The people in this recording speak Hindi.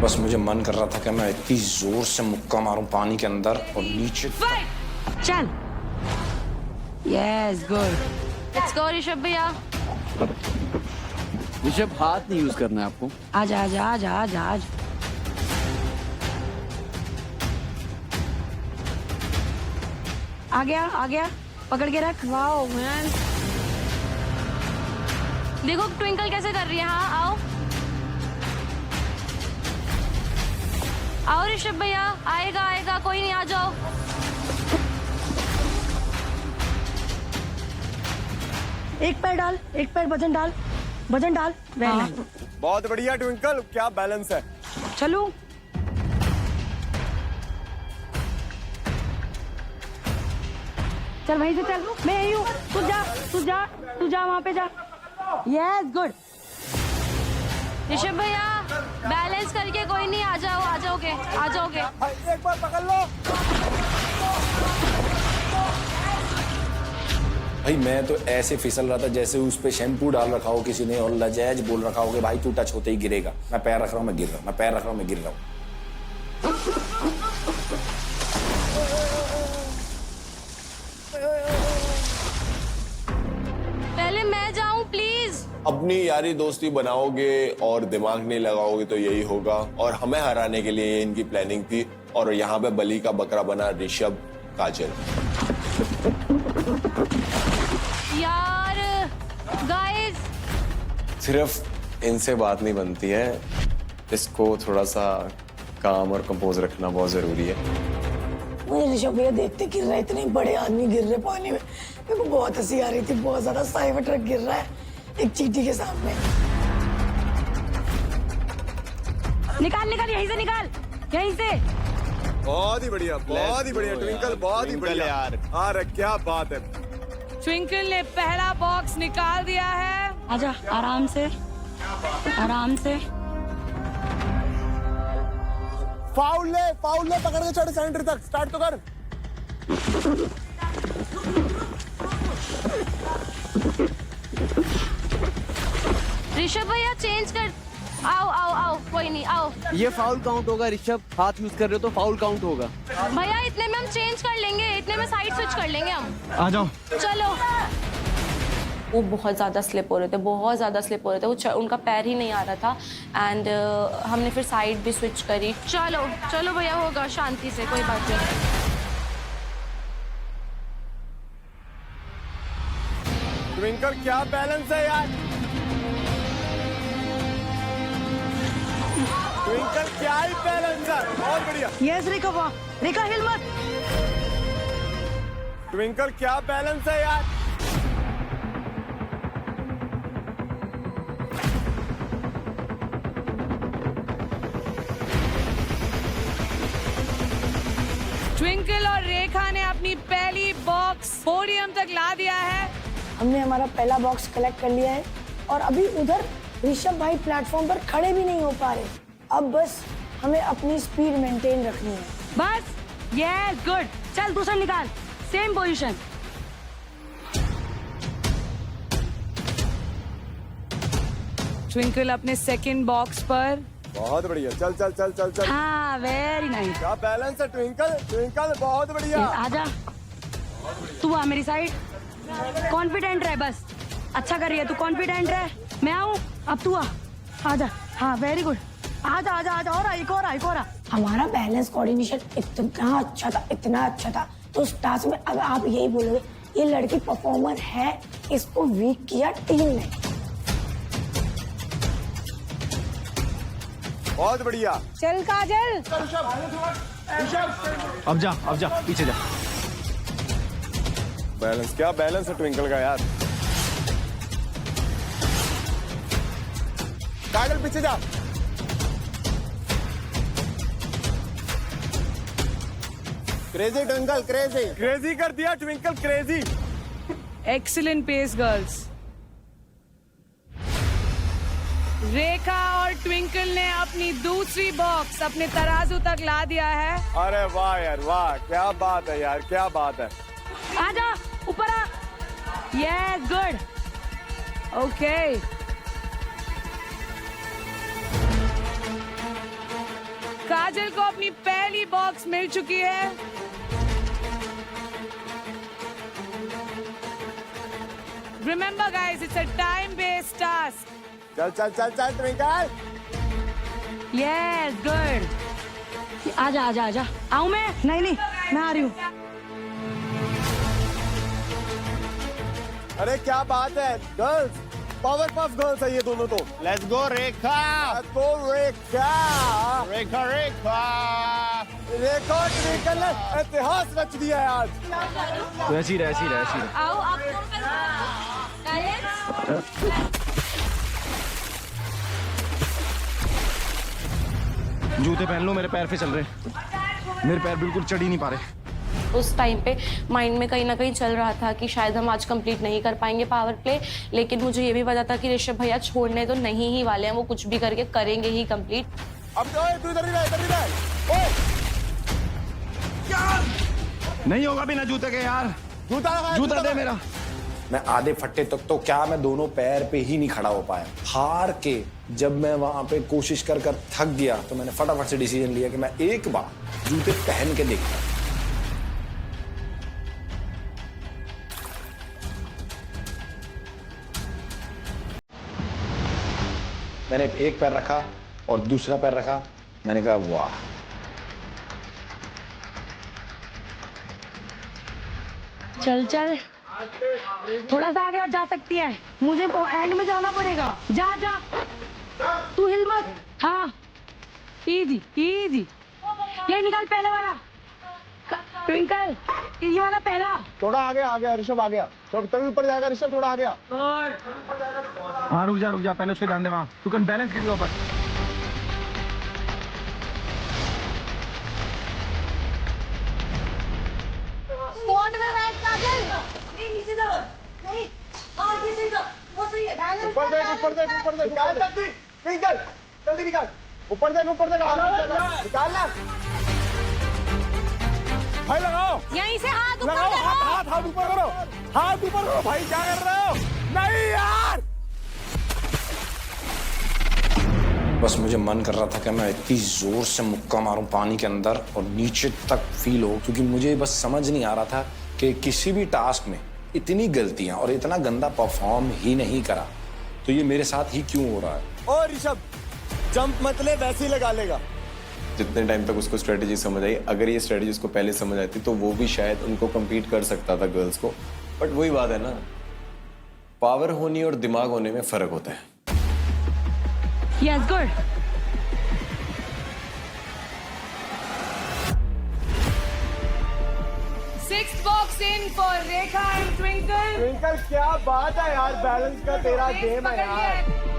बस मुझे मन कर रहा था कि मैं इतनी जोर से मुक्का मारूं पानी के अंदर और नीचे। चल। Yes good. Let's go Rishabh भैया। ऋषभ हाथ नहीं यूज करना है आपको। आजा आजा आजा आजा आजा। आ गया पकड़ के रख। वाओ मैन, देखो ट्विंकल कैसे कर रही है। हाँ आओ आओ ऋषभ भैया, आएगा आएगा, कोई नहीं, आ जाओ। एक पैर डाल, एक पैर वजन डाल, वजन डाल। वेरी नाइस, बहुत बढ़िया ट्विंकल, क्या बैलेंस है। चलो चल वहीं से चल, मैं यही हूँ। तू जा वहाँ पे जा। Yes good. ऋषभ भैया बैलेंस करके, कोई नहीं, आ जाओगे। एक बार पकड़ लो। भाई मैं तो ऐसे फिसल रहा था जैसे उस पे शैम्पू डाल रखा हो किसी ने और लजाज बोल रखा हो कि भाई तू टच होते ही गिरेगा। मैं पैर रख रहा हूँ, मैं गिर रहा हूँ, मैं पैर रख रहा हूँ, मैं गिर रहा हूँ। पहले मैं जाऊं प्लीज। अपनी यारी दोस्ती बनाओगे और दिमाग नहीं लगाओगे तो यही होगा। और हमें हराने के लिए इनकी प्लानिंग थी और यहाँ पे बलि का बकरा बना ऋषभ काजल। यार गाइस, सिर्फ इनसे बात नहीं बनती है, इसको थोड़ा सा काम और कंपोज रखना बहुत जरूरी है। मुझे ऋषभ भैया देखते गिर रहे, इतने बड़े आदमी गिर रहे पानी में, मेरे को बहुत हंसी आ रही थी। बहुत ज्यादा साइबर ट्रक गिर रहा है एक चींटी के सामने। निकाल यहीं से निकाल, यहीं से। बहुत ही बढ़िया ट्विंकल, बहुत ही बढ़िया यार। अरे क्या बात है। ट्विंकल ने पहला बॉक्स निकाल दिया है। आजा आराम से, आराम से। फाउल ले, पकड़ के चढ़ सेंटर तक। स्टार्ट तो कर। ऋषभ भैया चेंज कर। आओ, कोई नहीं, आओ। ये फाउल काउंट होगा ऋषभ, हाथ यूज कर रहे हो तो फाउल काउंट होगा। भैया इतने में हम चेंज कर लेंगे, इतने में साइड स्विच कर लेंगे हम। आ जाओ। चलो। वो बहुत ज़्यादा स्लिप हो रहे थे, उनका पैर ही नहीं आ रहा था। एंड हमने फिर साइड भी स्विच करी। चलो भैया, होगा शांति से, कोई बात नहीं। ट्विंकल क्या बैलेंस है यार। ट्विंकल क्या ही बैलेंस है, बहुत बढ़िया। यस रेखा हिल मत। ट्विंकल क्या बैलेंस है यार। ट्विंकल और रेखा ने अपनी पहली बॉक्स पोडियम तक ला दिया है। हमने हमारा पहला बॉक्स कलेक्ट कर लिया है और अभी उधर ऋषभ भाई प्लेटफॉर्म पर खड़े भी नहीं हो पा रहे। अब बस हमें अपनी स्पीड मेंटेन रखनी है। बस यस गुड। चल दूसरा निकाल, सेम पोजीशन। ट्विंकल अपने सेकंड बॉक्स पर। बहुत बढ़िया, चल। हाँ वेरी नाइस। क्या बैलेंस है ट्विंकल, बहुत बढ़िया। आजा, तू आ मेरी साइड। कॉन्फिडेंट रहे, बस अच्छा कर रही है तू, कॉन्फिडेंट रहे। मैं आऊँ, अब तू आजा। हाँ वेरी गुड, आजा। और एक और। हमारा बैलेंस कोऑर्डिनेशन इतना अच्छा था। तो उस टास्क में अब आप यही बोलोगे ये लड़की परफॉर्मर है, इसको वीक किया टीम ने। बहुत बढ़िया। चल काजल। अब जा पीछे जा। बैलेंस, क्या बैलेंस है ट्विंकल का यार। काजल पीछे जा। क्रेजी ट्विंकल, क्रेजी कर दिया Twinkle, crazy. Excellent pace girls. Rekha और ट्विंकल ने अपनी दूसरी बॉक्स अपने तराजू तक ला दिया है। अरे वाह यार वाह, क्या बात है यार, क्या बात है। आजा ऊपर आ। Yes good. ओके काजल को अपनी पहली बॉक्स मिल चुकी है। Remember guys, it's a time-based task. चल चल चल चल ट्विंकल। Yes good. आजा आजा आजा। आऊं मैं? नहीं नहीं, मैं आ रही हूँ। अरे क्या बात है गर्ल्स, पावर पफ गर्ल्स है ये दोनों तो। Let's go Rekha. Let's go Rekha. Rekha Rekha. Rekha twinkle ने इतिहास रच दिया है आज। ऐसी रह ऐसी रह ऐसी रह। आओ आप जूते पहन लो, मेरे पैर पे चल रहे, मेरे पैर बिल्कुल चढ़ ही नहीं पा रहे। उस टाइम पे माइंड में कहीं ना कहीं चल रहा था कि शायद हम आज कंप्लीट नहीं कर पाएंगे पावर प्ले, लेकिन मुझे ये भी पता था कि ऋषभ भैया छोड़ने तो नहीं ही वाले हैं, वो कुछ भी करके करेंगे ही कंप्लीट। अब तो तू इधर ही रह, इधर ही रह। ओए नहीं होगा बिना जूते के यार। जूता दे मेरा। मैं आधे फट्टे तक तो क्या, मैं दोनों पैर पे ही नहीं खड़ा हो पाया। हार के जब मैं वहां पे कोशिश कर कर थक गया तो मैंने फटाफट से डिसीजन लिया कि मैं एक बार जूते पहन के देखता हूं। मैंने एक पैर रखा और दूसरा पैर रखा, मैंने कहा वाह। चल चल, थोड़ा सा आगे जा सकती है, मुझे एंड में जाना पड़ेगा। जा जा, तू हिल मत। हाँ इजी इजी। ये निकाल पहले वाला ट्विंकल, ये वाला पहला। थोड़ा आगे आ गया ऋषभ, आ गया। तो तभी ऊपर जाएगा ऋषभ, थोड़ा आ गया। हाँ रुक जा पहले उसके ध्यान दे वहाँ। तू कैन बैलेंस कीजिए ऊपर। ऊपर देख ऊपर देख ऊपर देख। निकाल जल्दी, निकाल जल्दी निकाल। ऊपर देख निकालना। भाई लगाओ, यहीं से हाथ ऊपर लगाओ, करो। हाथ हाथ ऊपर करो, हाथ ऊपर करो। भाई क्या कर रहे हो? नहीं यार, बस मुझे मन कर रहा था कि मैं इतनी जोर से मुक्का मारूं पानी के अंदर और नीचे तक फील हो, क्योंकि मुझे बस समझ नहीं आ रहा था कि किसी भी टास्क में इतनी गलतियां और इतना गंदा परफॉर्म ही नहीं करा, तो ये मेरे साथ ही क्यों हो रहा है। ओ ऋषभ, जंप मत ले, वैसे ही लगा लेगा। जितने टाइम तक उसको स्ट्रेटेजी समझ आई, अगर ये स्ट्रेटेजी उसको पहले समझ आती तो वो भी शायद उनको compete कर सकता था गर्ल्स को। बट वही बात है ना, पावर होनी और दिमाग होने में फर्क होता है। Yes good. Sixth box in for Rekha and Twinkle. Twinkle क्या बात है यार, बैलेंस का तेरा गेम है यार।